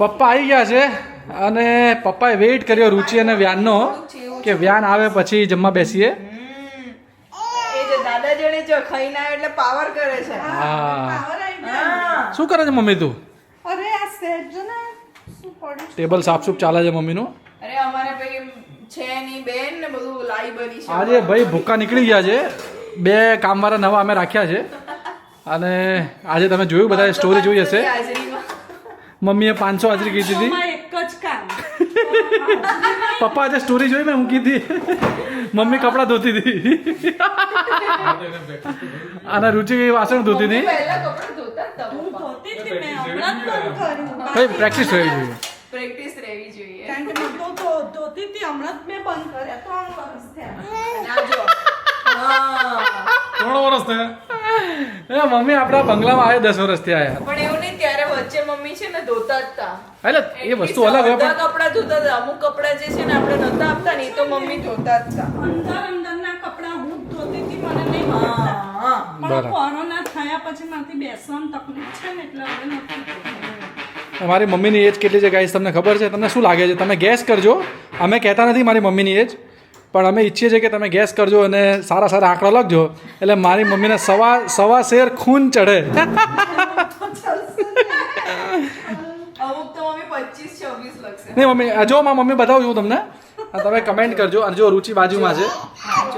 પપ્પા આવી ગયા છે અને પપ્પાએ વેઇટ કર્યો રુચિ અને વ્યાનનો કે વ્યાન આવે પછી જમવા બેસીએ. એ જે દાદા જોડે જો ખાઈને આવે એટલે પાવર કરે છે. હા હા. શું કરે છે મમ્મી તું? અરે આ સેટ જો ને શું પડ્યું ટેબલ સાફસૂફ ચાલે છે મમ્મીનું. અરે અમારે ભાઈ છે ની બેન ને બધું લાઈ બની છે. આજે ભાઈ ભૂક્કા નીકળી ગયા છે. 2 કામવાળા નવા અમે રાખ્યા છે અને આજે તમે જોયું બધા સ્ટોરી જોઈ હશે. હાજરીમાં. મમ્મીએ 500 હાજરી કીધી હતી. માં એક જ કામ પપ્પા આજે સ્ટોરી જોઈ મેં હું કીધી મમ્મી કપડાં ધોતી હતી અને રુચિ વાસણ ધોતી હતી. પહેલા કપડાં ધોતા જ હતા હું પપ્પા. ધોતી હતી મેં હમણાં જ બંધ કર્યું ભાઈ પ્રેક્ટિસ રહેવી જોઈએ. પ્રેક્ટિસ રહેવી જોઈએ. કારણ કે હું તો ધોતી હતી હમણાં જ મેં બંધ કર્યા 3 વર્ષ થયા ના જો. હા. 3 વર્ષ થયા. મમ્મી આપણા બંગલામાં આવ્યા 10 વર્ષથી આવ્યા. પણ એવું નહીં ત્યારે વચ્ચે મમ્મી છે ને ધોતા જ હતા. એટલે એ વસ્તુ અલગ હોય બધા પણ કપડાં ધોતા હતા. અમુક કપડાં જે છે ને આપણે નતા આપતા ને એ તો મમ્મી ધોતા જ હતા. અંદરના કપડાં હું જ ધોતી હતી મને નહીં ગમતા. હા. પણ બરાબર. કોરોના થયા પછી મારાથી બેસવાની તકલીફ છે ને એટલે હવે નથી ધોતી. મારી મમ્મીની એજ કેટલી છે ગાઈસ તમને ખબર છે? તમને શું લાગે છે? તમે ગેસ કરજો. અમે કહેતા નથી મારી મમ્મીની એજ, પણ અમે ઈચ્છીએ છીએ કે તમે ગેસ કરજો અને સારા સારા આંકડા લખજો એટલે મારી મમ્મીને સવા શેર ખૂન ચઢે. અમુક તો મમ્મી 25-26 લખશે. નહીં મમ્મી જો મારી મમ્મી બતાવું છું તમને અને તમે કમેન્ટ કરજો. અને જો રુચિ બાજુમાં છે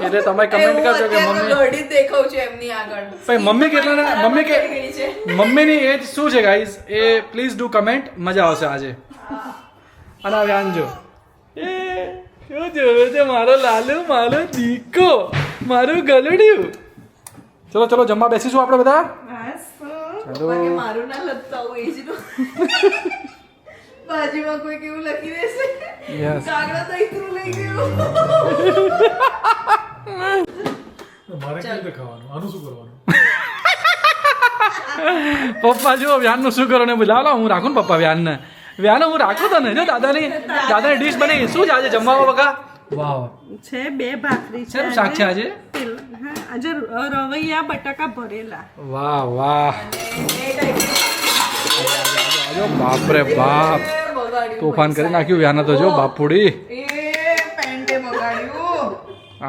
એટલે તમે કમેન્ટ કરજો કે મમ્મી ઘડી દેખાવ છું એમની આગળ. ભાઈ મમ્મી કેટલા મમ્મી કે ઘડી છે. મમ્મીની એજ શું છે guys A please do comment. મજા આવશે આજે. અને હવે આંજો એ શું જોવે છે મારો લાલુ મારો દીકો મારું ગલડ્યું. ચલો ચલો જમવા બેસીશું આપણે બધા. બસ ચલો પપ્પાને મારું ના લખતા હોય એ જ તો. બાજુમાં કોઈ કેવું લખી દેશે. Yes. કાગડા તો ઇતરું લઈ ગયું. મારે કેવી રીતે ખાવાનું? આનું શું કરવાનું? પપ્પા જો વ્યાનનું શું કરો ને લાવ લાવ હું રાખું ને પપ્પા વ્યાનને હું રાખું તને જો દાદાની ડીશ બની. શું છે આજે જમવામાં બકા? વાવ છે 2 ભાખરી છે શેનું શાક છે આજે? હા, આજે રવૈયા બટાકા ભરેલા વાહ વાહ એ ટાઈપનું જો બાપ રે બાપ બગાડ્યું. તોફાન કરી નાખ્યું વ્યાને તો જો બાપુડી એ પેન્ટે બગાડ્યું.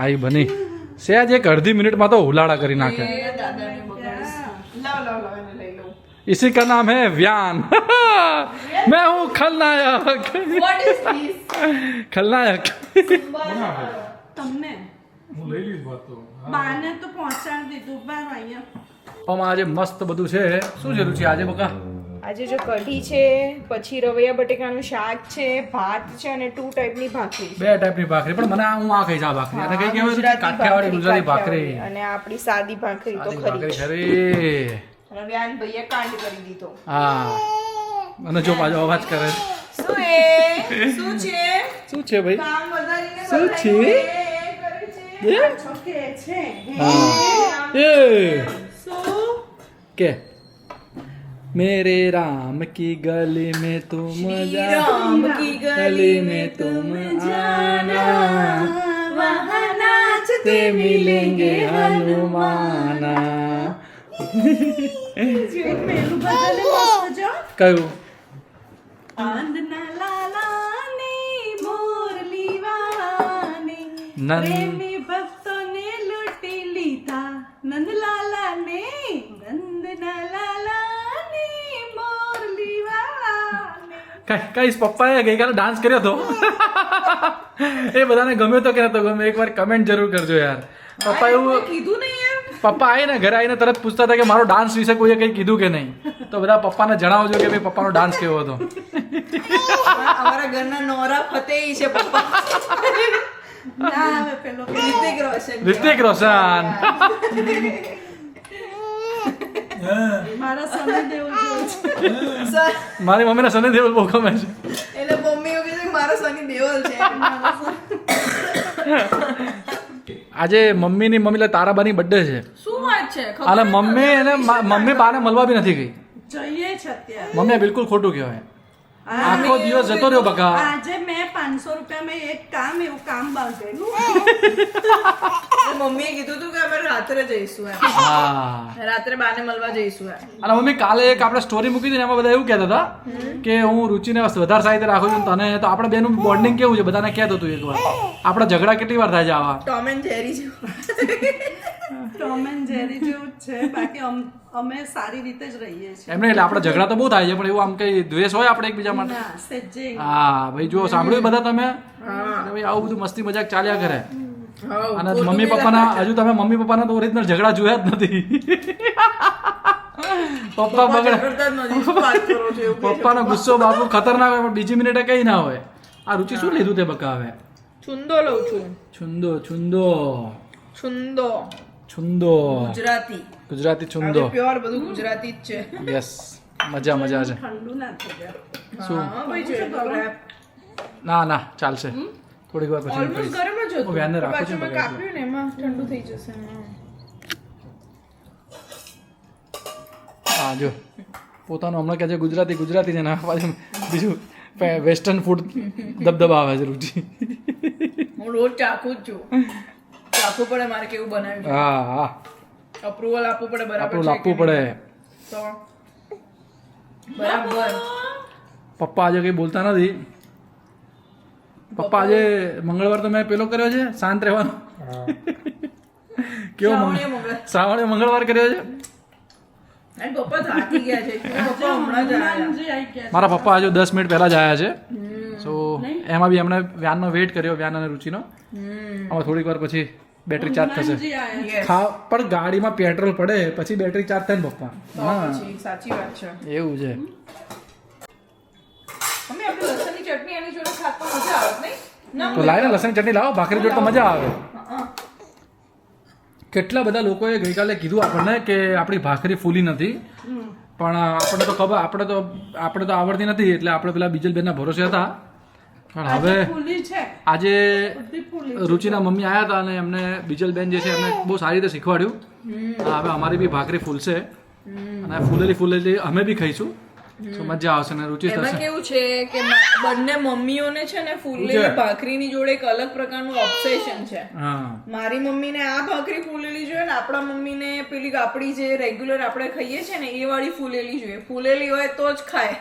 આઈ બની સહેજ એક અડધી મિનિટમાં તો હુલાડા કરી નાખે. એ દાદાને બગાડીશ. લાવ લાવ લાવ એને લઈ લઉં. इसी का नाम है व्यान. मैं हूँ खलनायक. What is this? खलनायक. તમને હું લઈ લઈશ વાત તો. બાને તો પહોંચાડી દીધું બાર અહીંયા આમાં આજે મસ્ત બધું છે. શું છે રુચિ આજે બકા? આજે જો કઢી છે, પછી રવૈયા બટેકાનું શાક છે, ભાત છે અને 2 ટાઈપની ભાખરી છે. 2 ટાઈપની ભાખરી પણ મને હું આ ખાઈશ આ ભાખરી. અને કઈ કહેવાય રુચિ? કાઠિયાવાડી ગુજરાતી ભાખરી. અને આપણી સાદી ભાખરી તો સાદી ખરી ભાખરી જ. ખરી. અને વ્યાન ભાઈએ કાંડ કરી દીધો. હા અને જો પાછો અવાજ કરે. શું એ? શું છે? શું છે ભાઈ? કામ વધારીને શું છે? બધાયનું એ કરે છે. છોકે છે હા એ શું કે मेरे राम की गली में तुम राम की गली में तुम आना वहाँ नाचते ते मिलेंगे हनुमाना. પેલું બધાને મસ્ત જો કયું? આંદના લાલાની મોરલી વાને નંદ પ્રેમી ભક્તોને લૂંટી લીધા નંદલાલાને નંદના લાલાની મોરલી વાને કઈ પપ્પાએ ગઈકાલે ડાન્સ કર્યો હતો એ બધાને ગમ્યો તો કે નતો ગમ્યો એકવાર કમેન્ટ જરૂર કરજો યાર. પપ્પા એવું કીધું નહીં યાર. પપ્પા આવીને ઘરે આવીને તરત પૂછતા હતા કે મારો ડાન્સ વિશે કોઈએ કંઈ કીધું કે નહીં. તો બધા પપ્પાને જણાવજો કે ભાઈ પપ્પાનો ડાન્સ કેવો હતો. અમારા ઘરના નોરા ફતેહી છે પપ્પા. ના હવે પેલો રિતિક રોશન. રિતિક રોશન. મારા સમય દેવું જોયું છે સર, મારી મમ્મીને સની દેઓલ બહુ ગમે છે. એટલે મમ્મી એવું કીધું કે મારો સની દેઓલ છે. આજે મમ્મીની મમ્મી એટલે તારાબાની બર્થડે છે શું વાત છે? અને મમ્મી એને મમ્મી બાને મળવા બી નથી ગઈ. જઈએ છે અત્યારે મમ્મી બિલકુલ ખોટું કહેવાય. આખો દિવસ જતો રહ્યો બકા. આજે મેં 500 રૂપિયામાં એક કામ એવું કામ બાંધેલું. મમ્મીએ કીધું હતું કે અમે રાત્રે જઈશું એમ. હા રાત્રે બાને મળવા જઈશું એમ. અને મમ્મી કાલે એક આપણે સ્ટોરી મૂકી હતી ને એમાં બધા એવું કહેતા હતા કે હું રુચિને વધારે સારી રીતે રાખું છું તને તો આપણે બેનું બોન્ડિંગ કેવું છે બધાને કહેતો હતું એકવાર આપણા ઝઘડા કેટલી વાર થાય છે આવા ટોમ એન્ડ જેરી જેવું. ટોમ એન્ડ જેરી જેવું જ છે. બાકી અમે સારી રીતે જ રહીએ છીએ. એમને એટલે આપણા ઝઘડા તો બહુ થાય છે પણ એવું આમ કઈ દ્વેષ હોય આપણે એકબીજા માટે ના સેજે હા ભાઈ જો સાંભળ્યું બધા તમે ભાઈ આવું બધું મસ્તી મજાક ચાલ્યા કરે અને મમ્મી પપ્પાના હજુ તમે મમ્મી પપ્પાના તો ઓરિજિનલ ઝઘડા જોયા જ નથી પપ્પા બગડે પપ્પાનો ગુસ્સો બાપુ ખતરનાક હોય પણ બીજી મિનિટે કઈ ના હોય આ રુચિ શું લીધું તે બકા હવે છુંદો લઉં છું. છુંદો છુંદો છુંદો છુંદો ગુજરાતી છુંદો પ્યોર બધું ગુજરાતી જ છે. યસ મજા મજા છે ઠંડુ ના થઈ જાય. શું હા ભાઈ છે ના ના ચાલશે થોડીક વાર પછી ઓલમોસ્ટ ગરમ જ હતું. હું વ્યાનને રાખું પાછું છું મેં બગા. કાપ્યું ને એમાં ઠંડુ થઈ જશે. હા જો પોતાનું હમણાં કહે છે ગુજરાતી ગુજરાતી છે ને પાછું બીજું વેસ્ટર્ન ફૂડ દબદબા આવે છે રુચિ હું રોજ ચાખું જ છું. ચાખવું પડે મારે કેવું બનાવ્યું હા હા અપ્રુવલ આપવું પડે બરાબર આપણું છે લાપવું કે પડે નહીં. તો બરાબર. પપ્પા આજે કઈ બોલતા નથી પપ્પા આજે મંગળવાર તો મેં પેલો કર્યો છે શાંત રહેવાનો કેવો શ્રાવણીય મંગળ. શ્રાવણીય મંગળવાર કર્યો છે અને પપ્પા થાકી ગયા છે. પપ્પા હમણાં જ આવ્યા. હનુમાનજી આઈ ગયા. મારા પપ્પા હજુ 10 મિનિટ પહેલા જ આવ્યા છે સો એમાં બી એમણે વ્યાનનો વેઇટ કર્યો વ્યાન અને રુચિનો આમાં થોડીક વાર પછી બેટરી ચાર્જ થશે હનુમાનજી આયા. Yes. પણ ગાડીમાં પેટ્રોલ પડે પછી બેટરી ચાર્જ થાય ને પપ્પા તો પછી સાચી વાત છે. એવું છે મમ્મી આપણે લસણની ચટણી એની જોડે ખાત તો મજા આવે નહીં? ના તો લાય ને લસણ ચટણી લાવો ભાખરી જોડે તો મજા આવે કેટલા બધા લોકોએ ગઈકાલે કીધું આપણને કે આપણી ભાખરી ફૂલી નથી પણ આપણને તો ખબર આપણે તો આવડતી નથી એટલે આપણે પેલા બીજલબેનના ભરોસે હતા પણ હવે ફૂલી છે. આજે બધી ફૂલી. રુચિના મમ્મી આવ્યા હતા અને એમને બીજલબેન જે છે એમને બહુ સારી રીતે શીખવાડ્યું હવે અમારી બી ભાખરી ફૂલશે અને ફૂલેલી અમે બી ખાઈશું તો મજા આવશે ને રુચિ એમાં થશે કેવું છે કે બંને મમ્મીઓને છે ને ફૂલેલી ભાખરીની જોડે એક અલગ પ્રકારનું ઓબ્સેશન છે. હા મારી મમ્મીને આ ભાખરી ફૂલેલી જોઈએ ને આપણા મમ્મીને પેલી આપણી જે રેગ્યુલર આપણે ખાઈએ છે ને એ વાળી ફૂલેલી જોઈએ. ફૂલેલી હોય તો જ ખાય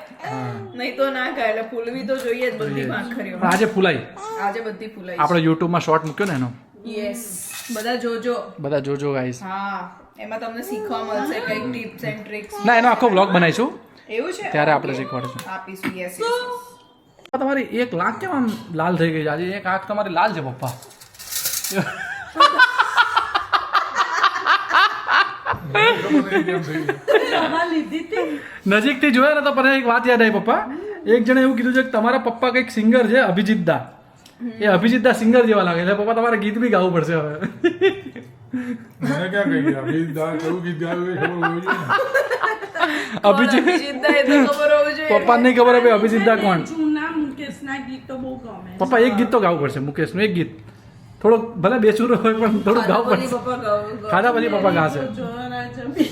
નહીં તો ના ખાય એટલે ફૂલવી તો જોઈએ જ બધી ભાખરીઓ. પણ આજે ફૂલાઈ આજે બધી ફૂલાઈ આપણે યુટ્યુબમાં શોર્ટ મૂક્યો ને એનો યસ બધા જોજો. બધા જોજો ગાઈસ હા એમાં તમને શીખવા મળશે કઈક ટિપ્સ એન્ડ ટ્રિક્સ. ના એનો આખો વ્લોગ બનાવીશું એવું છે ત્યારે આપણે શીખવાડીશું આપીશું. યસ તમારી એક લાખ કેમ આમ લાલ થઈ ગઈ છે આજે એક આંખ તમારી લાલ છે પપ્પા દવા લીધી હતી. નજીકથી જોયા ને તો મને એક વાત યાદ આવી પપ્પા એક જણે એવું કીધું છે કે તમારા પપ્પા કંઈક સિંગર છે અભિજીત દા એ અભિજીત દા સિંગર જેવા લાગે એટલે પપ્પા તમારે ગીત બી ગાવું પડશે હવે મને ક્યાં કહી અભી દા કેવું ગીત ગાયું એ ખબર હોવી જોઈએ ને. અભિજીત અભિજીતદા એ તો ખબર હોવી જોઈએ. પપ્પાને નહીં ખબર હવે અભિજીત દા કોણ જૂના મુકેશના ગીતો બહુ ગમે. પપ્પા એક ગીત તો ગાવું પડશે મુકેશનું એક ગીત થોડોક ભલે બેસુરો હોય પણ થોડુંક ગાવું પછી પડશે પપ્પા ગાવ ખાધા પછી પપ્પા ગાશે જોરા જમી.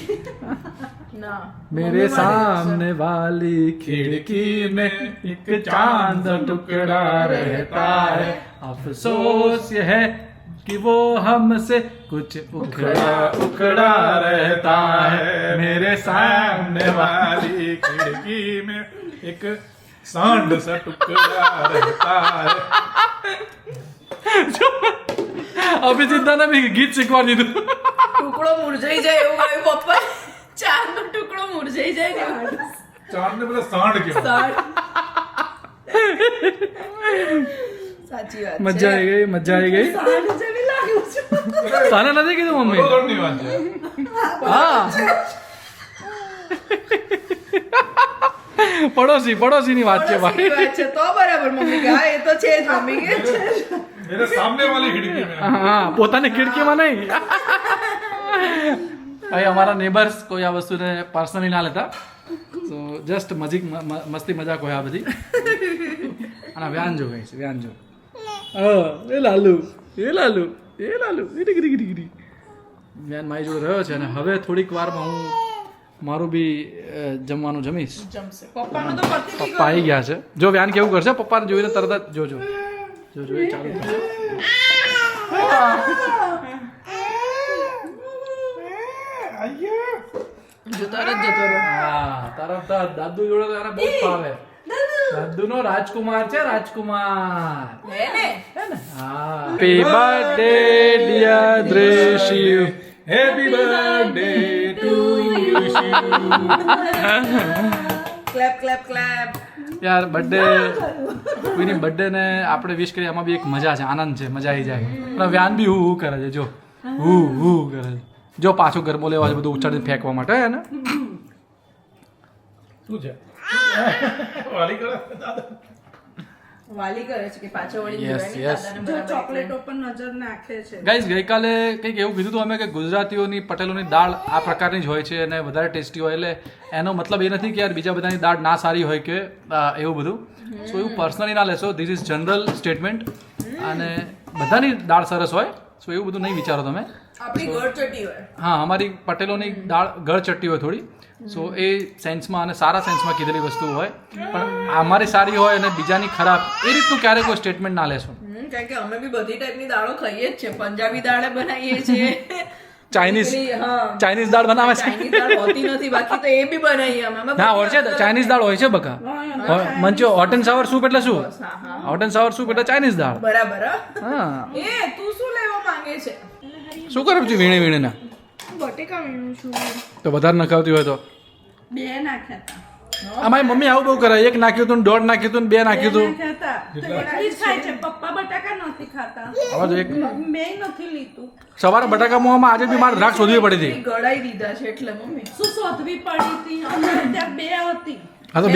ના मेरे सामने वाली खिड़की में एक चांद टुकड़ा रहता है अफसोस ये है कि वो हमसे कुछ उखड़ा रहता है मेरे सामने वाली खिड़की में एक सांड सा टुकड़ा रहता है. અભિજીત દાને બી ગીત શીખવાડી દીધું ટુકડો મુરઝાઈ જાય એવું ગાયું પપ્પા. ચાંદનો ટુકડો મુરઝાઈ જાય ને એવું. ચાંદ ને પેલા સાંડ કેવાય. સાચી વાત મજા આવી ગઈ મજા આવી ગઈ સાડી જેવી લાગુ છું. તને નથી કીધું મમ્મી વડોદરાની વાત છે. હા પડોશીની વાત છે ભાઈ સાચી વાત છે તો બરાબર મમ્મી કે હા એ તો છે જ મમ્મી કે છે. એને સામને વાલી ખिड़की में હા પોતાની ખિડકીમાં નહીં ભાઈ અમારા નેબર્સ કોઈ આ વસ્તુને પર્સનલી ના લેતા તો જસ્ટ મસ્તી મજાક હોય આ બધી અને વ્યાન જો ગઈ છે વ્યાન જો એ લાલુ વ્યાન મારી જોડે રહ્યો છે અને હવે થોડીક વારમાં હું મારું બી જમવાનું જમીશ. જમશે પપ્પાનું તો પતી ગયું. પપ્પા આવી ગયા છે. જો વ્યાન કેવું કરશે પપ્પાને જોઈને તરત જ જોજો જોજો એ ચાલુ કરશે. જો તરત જતો રહ્યો. હા તરત જ દાદુ જોડે તો એને બહુ જ ફાવે. દાદુનો રાજકુમાર છે રાજકુમાર. હે ને Happy birthday dear Drishu. Happy birthday two clap clap clap. યાર બર્થડે કોઈની બર્થડે ને આપણે વિશ કરીએ એમાં બી એક મજા છે આનંદ છે મજા આવી જાય. અને વ્યાન બી હું કરે છે જો હું કરે છે જો પાછું ગરબો લેવા છે બધું ઉછાળીને ફેંકવા માટે હે ને. શું છે વાલી કરે વાલી કરે છે કે પાછો વળી Yes, જોવાની yes. દાદાને જો બરાબર ચોકલેટો પર નજર નાખે છે. ગાઈઝ ગઈકાલે કંઈક એવું કીધું હતું અમે કે ગુજરાતીઓની પટેલોની દાળ આ પ્રકારની જ હોય છે અને વધારે ટેસ્ટી હોય એટલે એનો મતલબ એ નથી કે યાર બીજા બધાની દાળ ના સારી હોય કે એવું બધું. સો એવું પર્સનલી ના લેશો ધીસ ઇઝ જનરલ સ્ટેટમેન્ટ. અને બધાની દાળ સરસ હોય સો એવું બધું નહીં વિચારો તમે. આપણી ગળ ચટી હોય. હા અમારી પટેલોની દાળ ગળચટ્ટી હોય થોડી સો એ સેન્સમાં અને સારા સેન્સમાં કીધેલી વસ્તુ હોય પણ અમારી સારી હોય અને બીજાની ખરાબ એ રીતનું ક્યારેય કોઈ સ્ટેટમેન્ટ ના લેશો. કારણ કે અમે બી બધી ટાઈપની દાળો ખાઈએ જ છે. પંજાબી દાળ બનાવીએ છીએ. ચાઇનીઝ હા ચાઇનીઝ દાળ બનાવે છે. ચાઇનીઝ દાળ હોતી નથી બાકી તો એ બી બનાવીએ અમે. અમે ના હોય છે ચાઇનીઝ દાળ હોય છે બકા. મંચો હોટ એન્ડ સાવર સૂપ એટલે શું? હા, હા. હોટ એન્ડ સાવર સૂપ એટલે ચાઇનીઝ દાળ. બરાબર હા? હા એ તું શું લેવા માંગે છે? શું કરું છું વીણે વીણે ના બટેકા વીણું છું. તો વધારે નખાવતી હોય તો. બે નાખ્યા હતા. અમારી મમ્મી આવું બહુ કરે એક નાખ્યું હતું દોઢ નાખ્યું હતું 2 નાખ્યું હતું. નાખ્યા હતા. તો એટલી જ ખાય છે. પપ્પા બટાકા નથી ખાતા. હવે તો એક મેં નથી લીધું. સવારે બટાકા મોવામાં આજે બી મારે દ્રાક્ષ શોધવી પડી હતી. ગળાઈ દીધા છે એટલે મમ્મી. શું શોધવી પડી હતી અમારે ત્યાં બે હતી. હા તો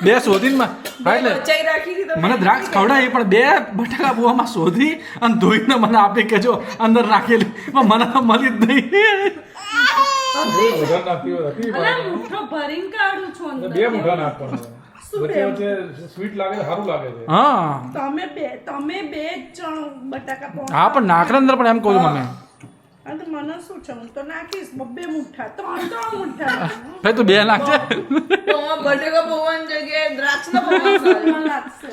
બે શોધીને હા એટલે બચાઈ રાખી હતી તમે. મને દ્રાક્ષ ખવડાવી પણ 2 બટાકા બુવામાં શોધી અને ધોઈને મને આપી કે જો અંદર નાખેલી પણ મને તો મળી જ નહીં. વધારે નાખતી હોય હતી અલા મુઠ્ઠો ભરીને કાઢું છું અંદર. બે મુઠ્ઠા નાખવાના વચ્ચે વચ્ચે સ્વીટ લાગે છે સારું લાગે છે હા તમે બે જ જણ બટાકા પૌવા. હા પણ નાખડા અંદર પણ એમ કહું છું મમ્મી હા તો મને શું છે હું તો નાખીશ 2 મુઠ્ઠા 3 મુઠ્ઠા ભાઈ તું 2 નાખજે. પૌવા બટેકા પૌવાની જગ્યાએ દ્રાક્ષના પૌવા સારા. મને લાગશે.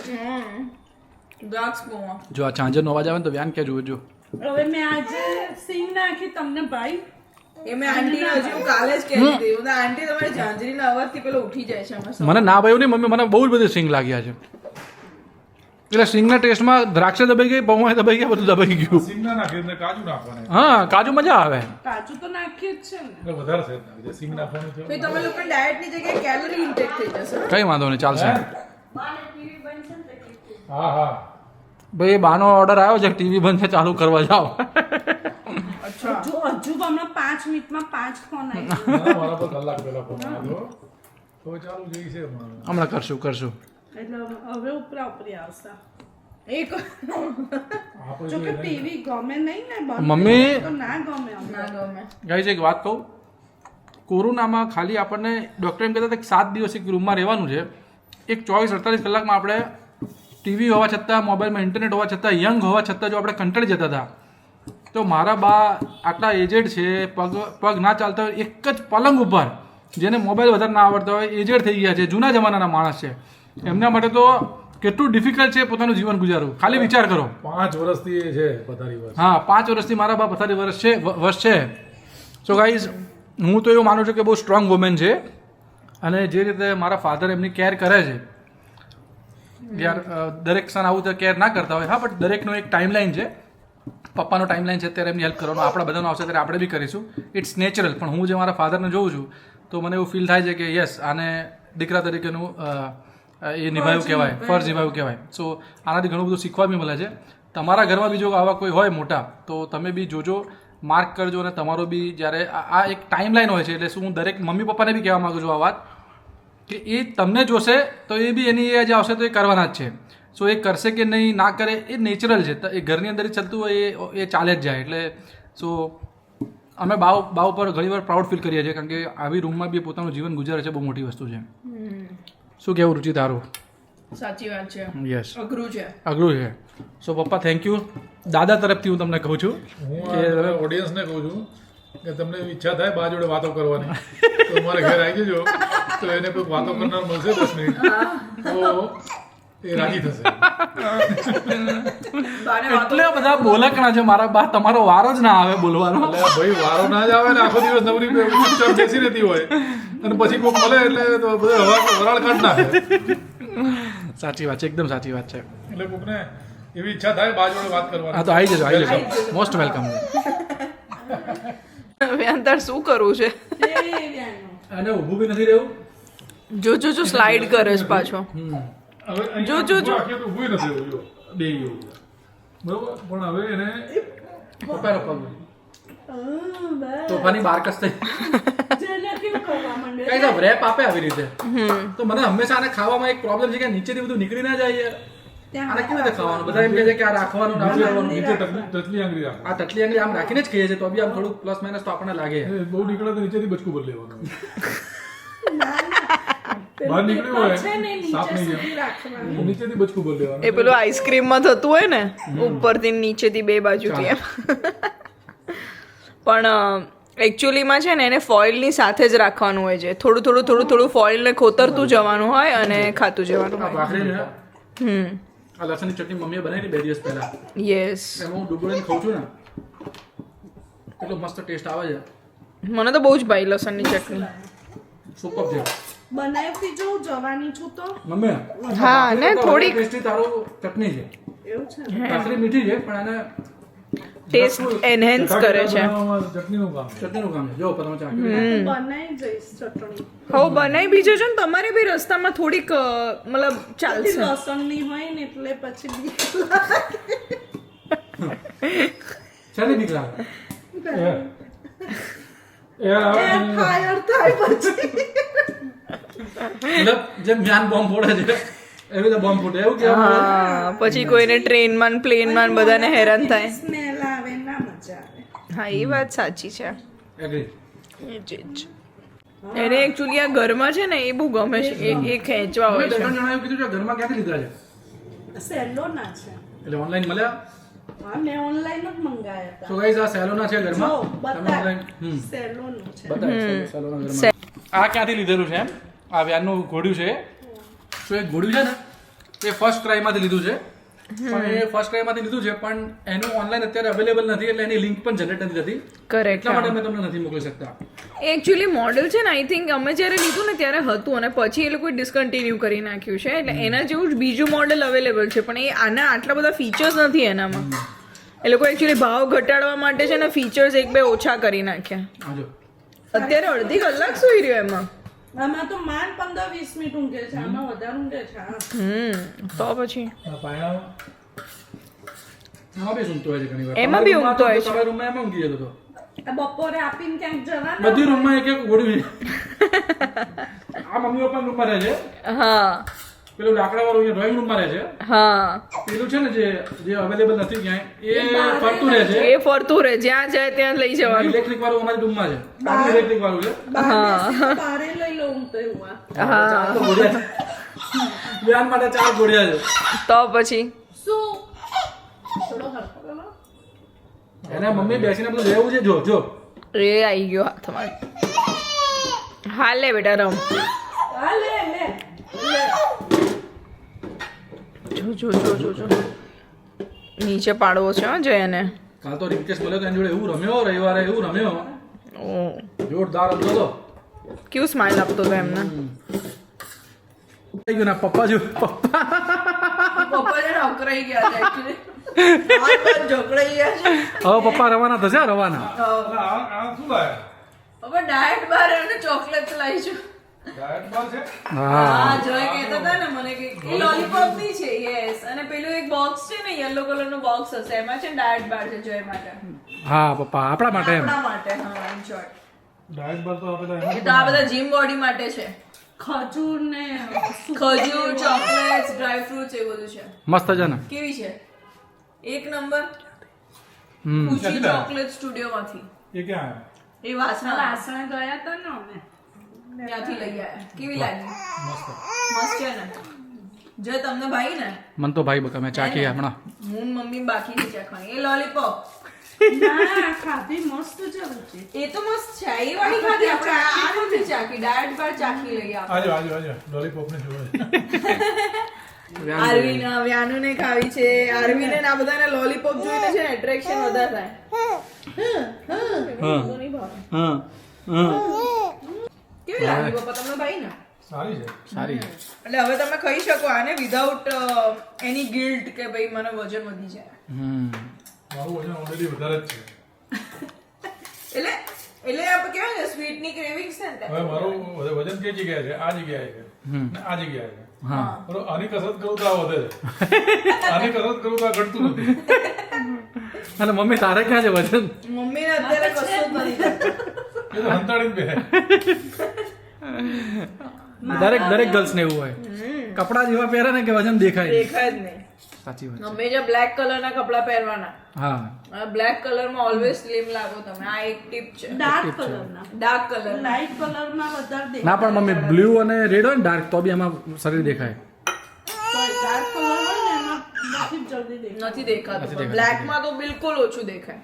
દ્રાક્ષ પૌવા. જો આ ચાંજરનો અવાજ આવે ને તો વ્યાન કે જોજો. હવે મેં આજે સિંગ નાખી તમને ભાઈ. એ મેં આંટીને હજી હું કાલે જ કહેતી હતી. હું તો આંટી તમારી ઝાંઝરીના અવાજથી પેલો ઉઠી જાય છે અમારા મને ના ભાઈ નહીં મમ્મી મને બહુ જ બધી સિંગ લાગ્યા છે એટલે સિંગના ટેસ્ટમાં દ્રાક્ષે દબાઈ ગઈ પૌવા દબાઈ ગયા બધું દબાઈ ગયું. સિંગ ના નાખી એટલે કાજુ નાખવાના હા કાજુ મજા આવે. કાજુ તો નાખી જ છે ને. એટલે વધારે છે નાખી દે. સિંગ નાખવાનું છે પછી તમે લોકો ડાયટની જગ્યાએ કેલરી ઇન્ટેક થઈ જશે. કઈ વાંધો નહીં ચાલશે. હા હા ભાઈ બાનો ઓર્ડર આવ્યો છે ટીવી બંધ છે ચાલુ કરવા જાઓ. હજુ હમણાં 5 મિનિટમાં 5 ફોન આવી ના, મારા પર કલાક પહેલા ફોન આવ્યો તો ચાલુ જઈ છે મારું. હમણાં કરશું એટલે હવે ઉપરા ઉપરી આવશે. એક આપણે જો કે ટીવી ગમે નહીં ને બંધ મમ્મી તો ના ગમે અમને. ના ગમે. ગાઈઝ એક વાત કહું કોરોનામાં ખાલી આપણને ડૉક્ટર એમ કહેતા હતા કે 7 દિવસ એક રૂમમાં રહેવાનું છે. એક 24-48 કલાકમાં આપણે ટીવી હોવા છતાં મોબાઈલમાં ઇન્ટરનેટ હોવા છતાં યંગ હોવા છતાં જો આપણે કંટાળી જતા હતા તો મારા બા આટલા એજેડ છે પગ ના ચાલતા હોય એક જ પલંગ ઉપર જેને મોબાઈલ વધારે ના આવડતા હોય એજેડ થઈ ગયા છે જૂના જમાનાના માણસ છે એમના માટે તો કેટલું ડિફિકલ્ટ છે પોતાનું જીવન ગુજારવું ખાલી વિચાર કરો. 5 વર્ષથી એ છે પથારી વર્ષ હા 5 વર્ષથી મારા બા પથારી વર્ષ છે. સો ગાઈઝ હું તો એવું માનું છું કે બહુ સ્ટ્રોંગ વુમેન છે અને જે રીતે મારા ફાધર એમની કેર કરે છે યાર દરેક સન આવું તો કેર ના કરતા હોય હા બટ દરેકનો એક ટાઈમલાઈન છે. પપ્પાનો ટાઈમલાઈન છે અત્યારે એમની હેલ્પ કરવાનો આપણા બધાનો આવશે ત્યારે આપણે બી કરીશું ઇટ્સ નેચરલ. પણ હું જે મારા ફાધરને જોઉં છું તો મને એવું ફીલ થાય છે કે યસ આને દીકરા તરીકેનું એ નિભાવ્યું કહેવાય ફર્જ નિભાવ્યું કહેવાય. સો આનાથી ઘણું બધું શીખવા બી મળે છે. તમારા ઘરમાં બી જો આવા કોઈ હોય મોટા તો તમે બી જોજો માર્ક કરજો અને તમારો બી જ્યારે આ એક ટાઈમલાઈન હોય છે એટલે શું હું દરેક મમ્મી પપ્પાને બી કહેવા માગું છું આ વાત કે એ તમને જોશે તો એ બી એની એજ આવશે તો એ કરવાના જ છે. સો એ કરશે કે નહીં ના કરે એ નેચરલ છે એ ઘરની અંદર ચાલતું હોય એ ચાલે જ જાય એટલે સો અમે બાવ પર ઘણીવાર પ્રાઉડ ફીલ કરીએ છીએ કારણ કે આવી રૂમમાં બી પોતાનું જીવન ગુજારે છે બહુ મોટી વસ્તુ છે. શું કહેવું રુચિ તારું? સાચી વાત છે. યસ અઘરું છે. સો પપ્પા થેન્ક યુ દાદા તરફથી હું તમને કહું છું હું ઓડિયન્સને કહું છું કે તમને એવી ઈચ્છા થાય બા જોડે વાતો કરવાની તો મારે ઘરે આવી જજો તો એને કોઈ વાતો કરનાર મળશે 10 મિનિટ તો એ રાજી થશે. બાને વાતો એટલે બધા બોલકણા છે મારા બા, તમારો વારો જ ના આવે બોલવાનો. એટલે ભાઈ વારો ના જ આવે ને આખો દિવસ નવરી ચૂપચાપ બેસી રહેતી હોય અને પછી કોઈ મળે એટલે તો બધું વરાળ કાઢ નાખે. સાચી વાત છે, એકદમ સાચી વાત છે. એટલે કોકને એવી ઈચ્છા થાય બા જોડે વાત કરવાની. હા તો આવી જજો, આવી જજો, મોસ્ટ વેલકમ. વ્યાંતર શું કરવું છે? અને ઊભું બી નથી રહેવું. જો સ્લાઇડ કરે છે પાછો. હવે અહીં જો. રાખીએ તો ઊભું નથી રહ્યું, જો બે ગયું બરોબર. પણ હવે એને પપ્પા પગ તોફાની બારકસ થઈ કઈ તો રેપ આપે આવી રીતે. તો મને હંમેશા આને ખાવામાં એક પ્રોબ્લેમ છે કે નીચેથી બધું નીકળી ના જાય યાર. આને કેવી રીતે ખાવાનું? બધા એમ કહે છે કે આ રાખવાનું ના રાખવાનું. નીચે ટચલી આંગળી રાખો. આ ટટલી આંગળી આમ રાખીને જ ખાઈએ છીએ તો બી આમ થોડું પ્લસ માઇનસ તો આપણને લાગે. એ બહુ નીકળે તો નીચેથી બચકું ભરી લેવાનું. બહાર નીકળ્યું હોય સાપ નહીં જાય નીચેથી બચકું ભરી લેવાનું. એ પેલું આઈસ્ક્રીમમાં થતું હોય ને, ઉપરથી નીચેથી બે બાજુથી એમ. પણ એકચ્યુઅલીમાં છે ને એને ફોઇલની સાથે જ રાખવાનું હોય છે. થોડું ફોઇલને ખોતરતું જવાનું હોય અને ખાતું જવાનું આ હોય. ભાખરીને આ લસણની ચટણી મમ્મીએ બનાવી 2 દિવસ પહેલા. યસ, એમાં હું ડુબોળીને ખાઉં છું ને એટલો મસ્ત ટેસ્ટ આવે છે. મને તો બહુ જ ભાઈ લસણની ચટણી. સુપર છે બનાવતી જોઉં જવાની છું તો મમ્મી. હા ને થોડીક ટેસ્ટી તારું ચટણી છે. એવું છે ભાખરી મીઠી છે પણ આને ટેસ્ટ એનહેન્સ કરે છે. બનાવવામાં ચટણીનું કામ છે. ચટણીનું કામ છે. જો તમે ચાખી બનાવી જઈશ ચટણી. હવ બનાવી બીજો છો ને તમારે બી રસ્તામાં થોડીક મતલબ ચાલશે. લસણની હોય ને એટલે પછી બીક ચાલી બીક લાગે. એ આવે ને ફાયર થાય પછી મતલબ જેમ જ્ઞાન બોમ્બ ફોડે છે એવી રીતે બોમ્બ ફૂટે એવું કહેવાય. હા, પછી કોઈને ટ્રેનમાં ને પ્લેનમાં ને બધાને હેરાન થાય. સ્મેલ આવે ના મજા આવે. હા, એ વાત સાચી છે. એગ્રી. એને એકચ્યુઅલી આ ઘરમાં છે ને એ બહુ ગમે છે. એ ખેંચવા હોય છે. જણા એવું કીધું છે ઘરમાં ક્યાંથી લીધા છે સેલોના છે. એટલે ઓનલાઈન મળ્યા. હા, મેં ઓનલાઈન જ મંગાયા હતા. સો ગાઈઝ આ સેલોના છે ઘરમાં. જો તમે બતા ઓનલાઈન સેલોનું છે. બતાવો સેલોના ઘરમાં. આ ક્યાંથી લીધેલું છે એમ? આ વ્યાનનું ઘોડ્યું છે. તો એ ઘોડ્યું છે ને એ ફર્સ્ટ ટ્રાયમાંથી લીધું છે. પણ એ ફર્સ્ટ ટ્રાયમાંથી લીધું છે પણ એનું ઓનલાઈન અત્યારે અવેલેબલ નથી એટલે એની લિંક પણ જનરેટ નથી થતી. કરેક્ટ. એટલા માટે મેં તમને નથી મોકલી શકતા. એકચ્યુઅલી મોડેલ છે ને આઈ થિંક અમે જ્યારે લીધું ને ત્યારે હતું અને પછી એ લોકોએ ડિસકન્ટિન્યુ કરી નાખ્યું છે. એટલે એના જેવું જ બીજું મોડેલ અવેલેબલ છે પણ એ આના આટલા બધા ફીચર્સ નથી એનામાં. એ લોકો એકચ્યુઅલી ભાવ ઘટાડવા માટે છે ને ફીચર્સ 1-2 ઓછા કરી નાખ્યા. આજો અત્યારે અડધી કલાક સુઈ રહ્યો એમાં. આમાં તો માંડ 15-20 મિનિટ ઊંઘે છે. આમાં વધારે ઊંઘે છે. હા. તો પછી આ પાયણામાં એમાં બી ઊંઘતો હોય છે ઘણી વાર. એમાં બી ઊંઘતો હોય છે. તમારા રૂમમાં એમાં ઊંઘી જતો હતો. આ બપોરે આપીને ક્યાંક જવાનું બધી રૂમમાં એક ઘોડ્યું છે. આ મમ્મી પપ્પા રૂમમાં રહે છે. હા પેલું લાકડા વાળું ડ્રોઈંગ રૂમમાં રહે છે. હા, પેલું છે ને જે અવેલેબલ નથી ક્યાંય એ ફરતું રહે છે. એ ફરતું રહે જ્યાં જાય ત્યાં લઈ જવાનું. ઇલેક્ટ્રિક વાળું અમારી રૂમમાં છે. બાકી ઇલેક્ટ્રિક વાળું છે. બારે લઈ લઉં તો એવું આ. ચાર તો ઘોડ્યા છે. વ્યાન માટે 4 ઘોડ્યા છે. તો પછી શું થોડો હરખો કરો. એને મમ્મી બેસીને બધું લેવું છે. જો જો એ આવી ગયો હાથમાં. હા લે બેટા રમ. આ લે લે જો નીચે પાડવો છે હો જયને. કાલ તો રિંકેશ બોલ્યો તો એની જોડે એવું રમ્યો રવિવારે એવું રમ્યો ઓ જોરદાર રમતો હતો. કેવું સ્માઈલ આપતો હતો એમને. થઈ ગયું ના પપ્પા જો પપ્પા પપ્પા અકરાઈ ગયા છે એકચ્યુઅલી. ઝોકડાઈ ગયા છે. હવે પપ્પા રવાના થશે આ રવાના. આ શું લાયા હવે ડાયટ બાર અને ચોકલેટ લાવી છું. ડાયટ બાર છે હા જોય કહેતા હતા ને મને કે એ લોલીપોપ ની છે. યસ, અને પેલું એક બોક્સ છે ને યલો કલર નું બોક્સ હશે એમાં છે ડાયટ બાર છે જોય માટે. હા પપ્પા આપણા માટે એમ. આપણા માટે. હા ઇન શોર્ટ ડાયટ બાર તો આપેલા એ તો આ બધા જીમ બોડી માટે છે. ખજૂર ને ખજૂર, ચોકલેટ્સ, ડ્રાય ફ્રૂટ્સ એ બધું છે. મસ્ત છે ને. કેવી છે? એક નંબર. ખુશી ચોકલેટ સ્ટુડિયો માંથી એ ક્યાં આવ્યા એ વાસણા વાસણ ગયા હતા ને અમે ત્યાંથી લઈ આવ્યા. કેવી લાગી? મસ્ત મસ્ત છે ને? જો તમને ભાઈ ને મન તો ભાઈ બકા મેં ચાખી હમણાં. હું મમ્મી બાકી છે ચાખવાની. એ લોલીપોપ ના ખાધી મસ્ત છે રુચિ. એ તો મસ્ત છે એ વાળી ખાધી આપણે આ નથી ચાખી ડાયટ બાર ચાખી લઈએ આપણે. આજો લોલીપોપ ને જોવે આરવીન વ્યાનુને ખાવી છે આરવીને ને આ બધાને લોલીપોપ જોઈને છે ને એટ્રેક્શન વધારે થાય કેવી લાગી પપ્પા તમને ભાઈ ને સારી છે સારી એટલે હવે તમે ખાઈ શકો આને વિધાઉટ એની ગિલ્ટ કે ભાઈ મને વજન વધી જાય મારું વજન ઓલરેડી વધારે જ છે એટલે આપણે કેવાય ને સ્વીટ ની ક્રેવિંગ્સ છે ને હવે મારું વજન કઈ જગ્યાએ છે આ જગ્યાએ છે ને આ જગ્યાએ છે હા બરોબર આની કસરત કરું તો આ વધે છે આની કસરત કરું તો આ ઘટતું નથી અને મમ્મી તારે ક્યાં છે વજન મમ્મીને અત્યારે કશું જ નથી થતું. એ તો હંતાડીને બેહે દરેક ગર્લ્સ ને એવું હોય કપડા જેવા પહેરે ને કે વજન દેખાય નહીં. દેખાય જ નહીં સાચી વાત હંમેશા બ્લેક કલર ના કપડા પહેરવાના હા બ્લેક કલર માં ઓલવેઝ સ્લિમ લાગો તમે આ એક ટીપ છે ડાર્ક કલરના. ડાર્ક કલર લાઇટ કલરમાં વધારે દેખાય. ના પણ મમ્મી બ્લુ અને રેડ હોય ને ડાર્ક તો બી એમાં શરીર દેખાય કોઈ ડાર્ક કલર હોય ને એમાં નથી જલ્દી દેખાય. નથી દેખાતું બ્લેક માં તો બિલકુલ ઓછું દેખાય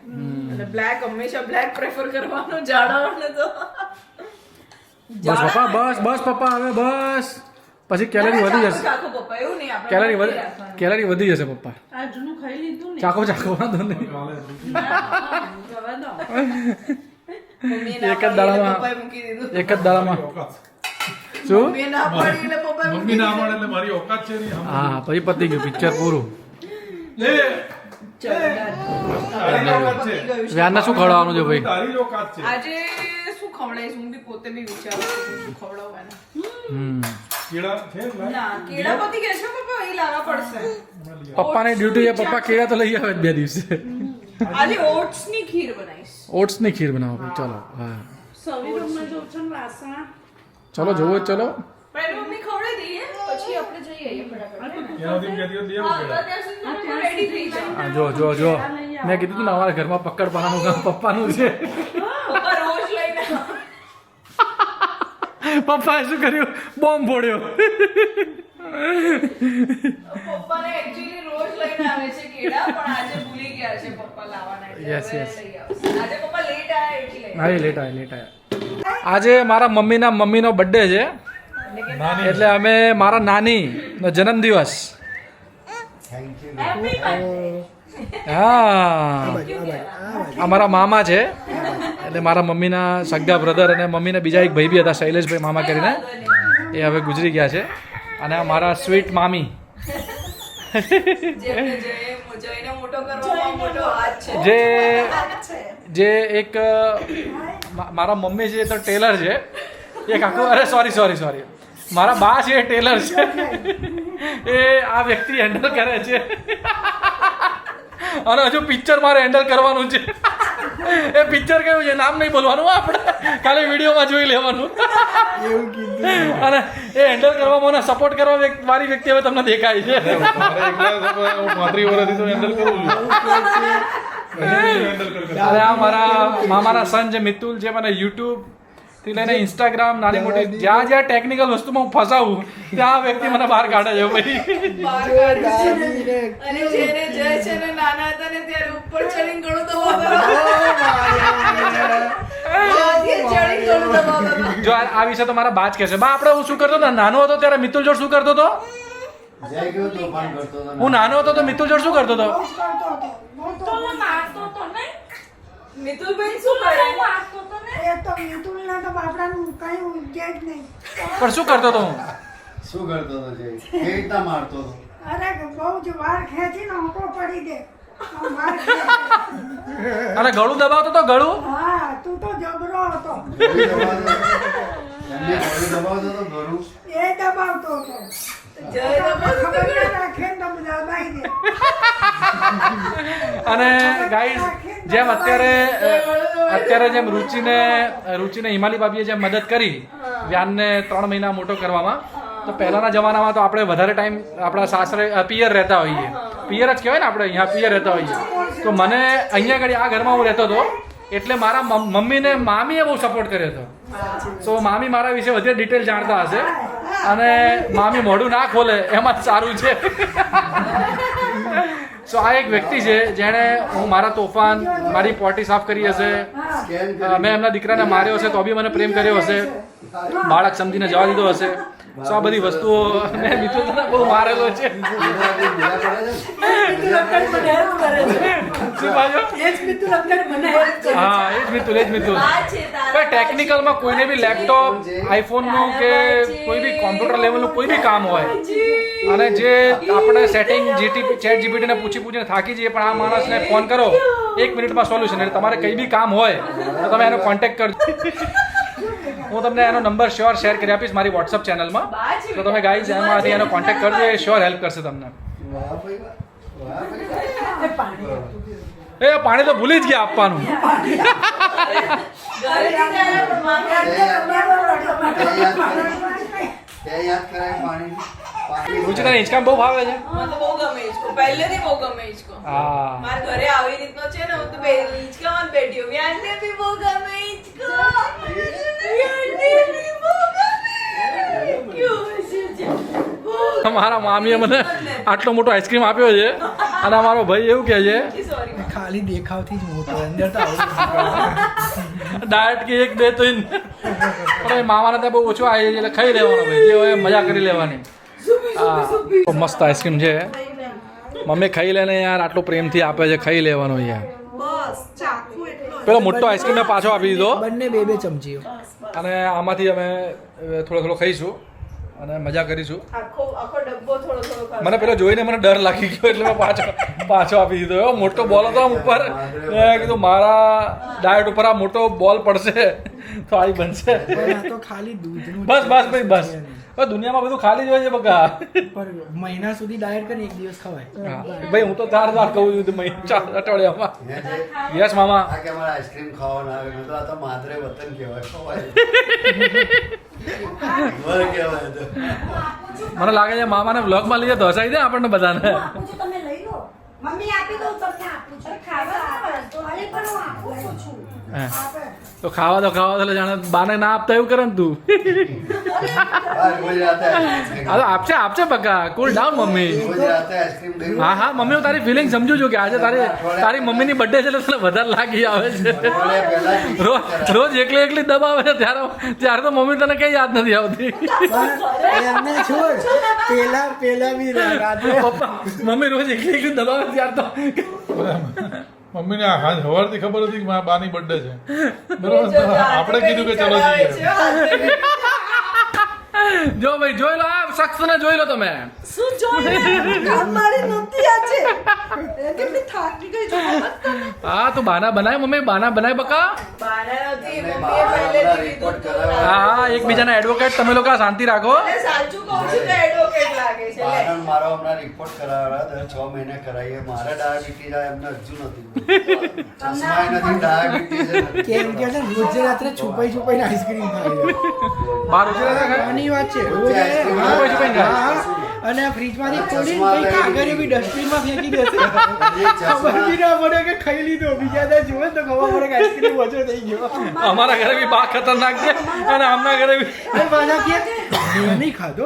એટલે બ્લેક હંમેશા બ્લેક પ્રેફર કરવાનું જાડાઓને તો બસ પપ્પા બસ પપ્પા હવે બસ પછી કેલરી વધી જશે ચાખો પપ્પા એવું નહીં આપણે કેલરી વધી જશે પપ્પા આ જૂનું ખાઈ લીધું ને. ચાખો વાંધો નહીં જવા દો. મમ્મીએ એક જ દાડામાં- પપ્પાએ મૂકી દીધું એક જ દાડામાં ઓકાત શું મમ્મીએ ના પાડી એટલે પપ્પાએ મમ્મી ના મળે એટલે મારી ઓકાત છે નહીં હા પછી પતી ગયું પિક્ચર પૂરું લે ચલો તારી ઓકાત છે વ્યાનને શું ખવડાવવાનું છે ભાઈ તારી ઓકાત છે આજે શું ખવડાવીશ હું બી પોતે બી વિચારું છું શું ખવડાવું એને. કેળા છે લાય? ના કેળા પતી ગયા છે પપ્પા એ લાવવા પડશે પપ્પાની ડ્યુટી છે પપ્પા કેળા તો લઈ આવે જ 2 દિવસે આજે ઓટ્સ ની ખીર બનાવીશ ઓટ્સની ખીર બનાવો ભાઈ ચલો હા સવીરમાં જોઉં છું ને વાસણા. ચલો જોવો જ ચલો પણ એની મમ્મી ખવડાવી દઈએ પછી આપણે જઈ આવીએ ફટાફટ એનાથી કહેતી હતી એવું હા, કેળા. અત્યાર સુધી તમે રેડી થઈ જાઓ હા જો મેં કીધું તું ને અમારા ઘરમાં પકડ પાનાનું કામ પપ્પાનું છે પપ્પા રોજ લઈને આવે. પપ્પાએ શું કર્યું બોમ્બ ફોડ્યો પપ્પાને actually રોજ લઈને આવે છે કેળા પણ આજે ભૂલી ગયા છે પપ્પા લાવવાના એટલે Yes, હવે yes. લઈ આવશે. આજે પપ્પા લેટ આયા એટલે હા લેટ આવ્યા આજે મારા મમ્મીનો બર્થડે છે નાની એટલે અમે મારા નાની નો જન્મદિવસ હા અમારા મામા છે એટલે મારા મમ્મીના સગા બ્રધર અને મમ્મીના બીજા એક ભાઈ બી હતા શૈલેષભાઈ મામા કરીને એ હવે ગુજરી ગયા છે અને આ મારા સ્વીટ મામી જેમને જઈને મોટો કરવામાં મોટો હાથ છે જે એક મારા મમ્મી છે એ તો ટેલર છે એક આખું અરે સોરી મારા બા છે એ ટેલર છે એ આ વ્યક્તિ હેન્ડલ કરે છે અને હજુ પિક્ચર મારે હેન્ડલ કરવાનું છે એ પિક્ચર કયું છે નામ નહીં બોલવાનું આપણે ખાલી વિડીયોમાં જોઈ લેવાનું અને એ હેન્ડલ કરવામાં મને સપોર્ટ કરવા વાળી વ્યક્તિ હવે તમને દેખાય છે મારે એકલા 35 વર્ષથી તો હેન્ડલ કરું છું હેન્ડલ કર અરે આ મારા મામાના સન છે મિતુલ જે મને યુટ્યુબ થી લઈને ઇન્સ્ટાગ્રામ નાની મોટી જ્યાં ટેકનિકલ વસ્તુમાં હું ફસાવું ત્યાં આ વ્યક્તિ મને બહાર કાઢે છે ભાઈ બહાર કાઢે છે. અને જેને જય છે ને નાના હતા ને ત્યારે ઉપર ચડીને ઘણું દબાવતા હતા. જો આ વિશે તો મારા બાજ કહેશે બા આપણે હું શું કરતો હતો નાનો હતો ત્યારે મિતુલ જોડ શું કરતો હતો હું નાનો હતો તો મિતુલ જોડ શું કરતો હતો તો ને મારતો તો નહીં. મિતુલબેન શું કરે મારતો તો ને. એ તો મિતુલના તો બાપડાનું કઈ ઉગે જ નહીં. પણ શું કરતો હતો હું શું કરતો હતો જય? કેવી રીતના મારતો હતો? અરે બહુ જ વાર ખેંચીને હોંકો પડી દે. આમ વાર ખેંચે. અને ગળું દબાવતો હતો ગળું હા તું તો જબરો હતો. ગળું દબાવતો હતો? એમને ગળું દબાવતો હતો, ગળું? એ દબાવતો હતો. જય ખબર ના રાખે ને તો દબાઈ દે. અને ગાઈઝ જેમ અત્યારે જેમ રુચિને હિમાલી ભાભીએ જેમ મદદ કરી વ્યાનને 3 મહિના મોટો કરવામાં તો પહેલાના જમાનામાં તો આપણે વધારે ટાઈમ આપણા સાસરે પિયર રહેતા હોઈએ પિયર જ કહેવાય ને આપણે અહીંયા પિયર રહેતા હોઈએ તો મને અહીંયા આગળ આ ઘરમાં હું રહેતો હતો એટલે મારા મમ્મીને મામીએ બહુ સપોર્ટ કર્યો હતો તો મામી મારા વિશે વધારે ડિટેલ જાણતા હશે અને મામી મોઢું ના ખોલે એમાં જ સારું છે સો આ એક વ્યક્તિ છે જેણે હું મારા તોફાન મારી પોટી સાફ કરી હશે, સ્કેન મેં એમના દીકરાને માર્યો હશે તો બી મને પ્રેમ કર્યો હશે, બાળક સમજીને જવા દીધો હશે. સો આ બધી વસ્તુઓ મેં મિતુલને બહુ મારેલો છે. શું ભાઈઓ? હા એ જ મિતુલ. ભાઈ ટેકનિકલમાં કોઈને બી લેપટોપ આઈફોનનું કે કોઈ બી કોમ્પ્યુટર લેવલનું કોઈ બી કામ હોય અને જે આપણે સેટિંગ ચેટ જીપીટીને પૂછીને થાકી જઈએ, પણ આ માણસને ફોન કરો 1 મિનિટમાં સોલ્યુશન. એટલે તમારે કંઈ બી કામ હોય તો તમે એનો કોન્ટેક્ટ કરજો. હું તમને એનો નંબર શ્યોર શેર કરી આપીશ મારી વોટ્સઅપ ચેનલમાં, તો તમે ગાઈઝ એમાંથી એનો કોન્ટેક્ટ કરજો, એ શ્યોર હેલ્પ કરશે તમને. વાહ ભાઈ વાહ. વાહ ભાઈ વાહ. એ પાણી તો ભૂલી જ ગયા આપવાનું. તે યાદ કરાય પાણી. રુચિતાને હિંચકામ બહુ ભાવે છે. મને તો બહુ ગમે હિંચકો, પહેલેથી બહુ ગમે હિંચકો. હા મારા ઘરે આવી રીતનો છે ને, હું તો હિંચકામાં જ બેઠી હોઉં. વ્યાનને બી બહુ ગમે હિંચકો. વ્યાનને બી બહુ ગમે. કેવું હશે છે? બહુ મારા મામીએ મને આટલો મોટો આઈસ્ક્રીમ આપ્યો છે અને અમારો ભાઈ એવું કહે છે સોરી. ખાલી દેખાવથી જ મોટો અંદર તો આવું ડાયટ કે 1 2 3 પણ એ મામાને ત્યાં બહુ ઓછો આવે છે એટલે ખાઈ લેવાનો ભાઈ, જે હોય એ મજા કરી લેવાની. હા મસ્ત આઈસ્ક્રીમ છે, મમ્મી ખાઈ લે ને યાર, આટલો પ્રેમથી આપે છે, ખાઈ લેવાનો યાર. બસ ચાકુ એટલો પેલો મોટો આઈસ્ક્રીમ મેં પાછો આપી દીધો બંને 2 ચમચીઓ. અને આમાંથી અમે થોડો ખાઈશું અને મજા કરીશું. આખો ડબ્બો થોડો ખાધો. મને પેલો જોઈને મને ડર લાગી ગયો એટલે મેં પાછો આપી દીધો. એવો મોટો બોલ હતો આમ ઉપર, મેં કીધું મારા ડાયટ ઉપર આ મોટો બોલ પડશે તો આવી બનશે. પણ આ તો ખાલી દૂધનું બસ ભાઈ બસ. હવે દુનિયામાં બધું ખાલી જ હોય છે બકા. પર મહિના સુધી ડાયટ કરીને 1 દિવસ ખવાય. હા. ભાઈ હું તો 4 દાળ કહું છું 4 અઠવાડિયામાં. યસ મામા. આ કે અમારે આઈસ્ક્રીમ ખાવાનું આવે, મેં તો આ તો માદરે વતન કહેવાય. ખવાય. ઘર કહેવાય તો. મને લાગે છે મામાને વ્લોગમાં લઈએ તો હસાઈ દે આપણને બધાને. આપું છું, તમે લઈ લો. મમ્મી આપી દઉં તમને, આપું છું. ખાવા આપે તો અરે પણ હું આપું છું. હે. આપે. તો ખાવા દો એટલે જાણે બાને ના આપતા એવું કરે ને તું. બાર રોજ રાતે આઈસ્ક્રીમ હા તો આપશે બકા, કુલ ડાઉન મમ્મી. રોજ રાતે આઈસ્ક્રીમ ખાઈ. હા મમ્મી હું તારી ફિલિંગ સમજુ છું કે આજે તારી મમ્મીની બર્થડે છે એટલે તને વધારે લાગી આવે છે. અઠવાડિયા પહેલા જ રોજ એકલી દબાવે છે ત્યારે તો મમ્મી તને કઈ યાદ નથી આવતી. પણ એમને છોડ, પેલા બી રાત્રે પપ્પા મમ્મી રોજ એકલી દબાવે ત્યારે તો મમ્મીને હાજ સવારથી ખબર હતી કે મારા બાની બર્થડે છે, બરોબર? તો આપણે કીધું કે ચલો જઈએ. જો ભાઈ જોઈ લો, આ શખ્સને જોઈ લો તમે. શું જોઈએ કામ મારી નહોતી આજે કેટલી થાકી ગઈ છું હા તું બાના બનાય મમ્મી, બાના બનાય બકા. બાના નથી, મેં મમ્મીએ બાર પહેલેથી રિપોર્ટ કીધું હતું. કરાવ્યો. હા એકબીજાના એડવોકેટ તમે લોકો શાંતિ રાખો. અરે સાચું કહું છું તો એડવોકેટ લાગે છે. લે. બારનો મારો હમણાં રિપોર્ટ કરાવ્યા, દર 6 મહિને કરાવીએ. મારે ડાયાબિટીસ આ એમને હજુ નથી. ચશ્મા નથી, ડાયાબિટીસ નથી. કેમ કે છે ને, રોજ રાત્રે છુપાઈને આઈસ્ક્રીમ ખાય. બાર ઉતરે છે કે? આની વાત છે. રોજ આઈસ્ક્રીમ હા, છુપાઈને ખાય. હા, અને ફ્રીજમાંથી ખોલીને ચશ્મા કંઈક લઈ આગળ બી ડસ્ટબિનમાં ફેંકી દેશે. એ ચશ્મા- ખબર બી ના પડે કે ખાઈ લીધો. બીજા દા જુએ તો ખબર પડે કે આઈસ્ક્રીમ ઓછો થઈ ગયો. અમારા ઘરે બી બા ખતરનાક છે અને આમના ઘરે બી. અને પાછા કે મેં નહીં ખાધો.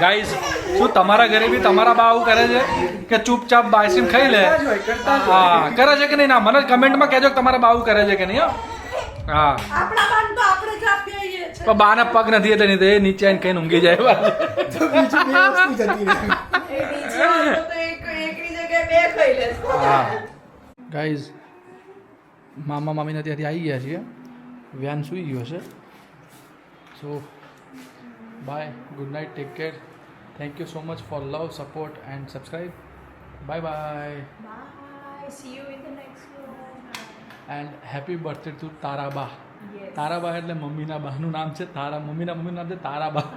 ગાઈઝ શું તમારા ઘરે બી તમારા બા આવું કરે છે કે ચૂપચાપ આઈસ્ક્રીમ ખાઈ લે? હા કરે છે કે નહીં? ના મને કમેન્ટમાં કહેજો કે તમારા બા આવું કરે છે કે નહીં. હા આપણા બાન તો આપણે જ આપીએ છીએ પણ બાને પગ નથી એટલે નહીં તો એ નીચે આવીને કઈ ઊંઘી જાય. તો બીજું 2 વસ્તુ જતી રહે. એ નીચે વાળો તો એકની જગ્યાએ 2 ખાઈ લેશે. હા ગાઈઝ મામા મામીને ત્યાંથી આવી ગયા છીએ, વ્યાન સૂઈ ગયો છે. So bye, good night, take care, thank you so much for love, support and subscribe. Bye bye Bye. See you in the next vlog. And happy birthday to Taraba. Taraba એટલે મમ્મીના બાનું નામ છે. મમ્મીનું નામ છે તારાબા.